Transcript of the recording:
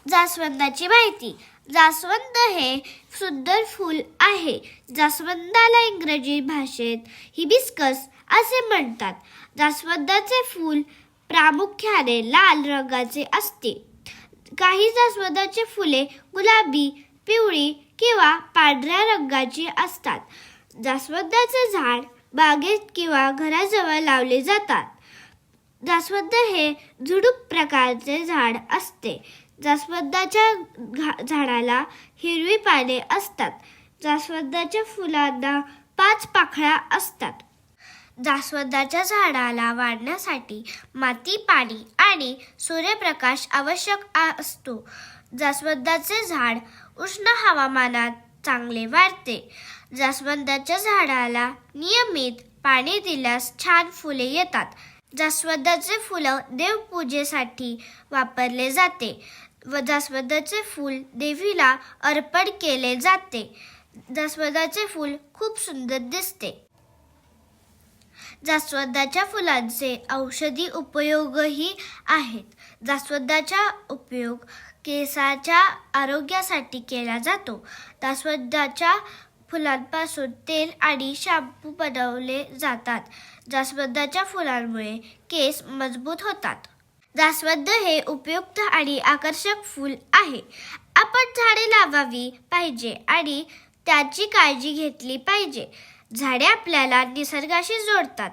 जास्वंदाची माहिती. जास्वंद हे सुंदर फूल आहे. जास्वंदाला इंग्रजी भाषेत हिबिस्कस असे म्हणतात. जास्वंदाचे फूल प्रामुख्याने लाल रंगाचे असते. काही जास्वंदाची फुले गुलाबी, पिवळी किंवा पांढऱ्या रंगाची असतात. जास्वंदाचे झाड बागेत किंवा घराजवळ लावले जातात. जास्वंद हे झुडूप प्रकारचे झाड असते. जास्वंदाच्या झाडाला हिरवी पाने असतात. जास्वंदाच्या फुलांना 5 पाकळ्या असतात. जास्वंदाच्या झाडाला वाढण्यासाठी माती, पाणी आणि सूर्यप्रकाश आवश्यक असतो. जास्वंदाचे झाड उष्ण हवामानात चांगले वाढते. जास्वंदाच्या झाडाला नियमित पाणी दिल्यास छान फुले येतात. जास्वंदाचे फूल देवपूजेसाठी वापरले जाते व जास्वंदाचे फूल देवीला अर्पण केले जाते. जास्वंदाचे फूल खूप सुंदर दिसते. जास्वंदाच्या फुलांचे औषधी उपयोगही आहेत. जास्वंदाचा उपयोग केसाच्या आरोग्यासाठी केला जातो. जास्वंदाच्या फुलांपासून तेल आणि शॅम्पू बनवले जातात. जास्वंदाच्या फुलांमुळे केस मजबूत होतात. जास्वंद हे उपयुक्त आणि आकर्षक फूल आहे. आपण झाडे लावावी पाहिजे आणि त्याची काळजी घेतली पाहिजे. झाडे आपल्याला निसर्गाशी जोडतात.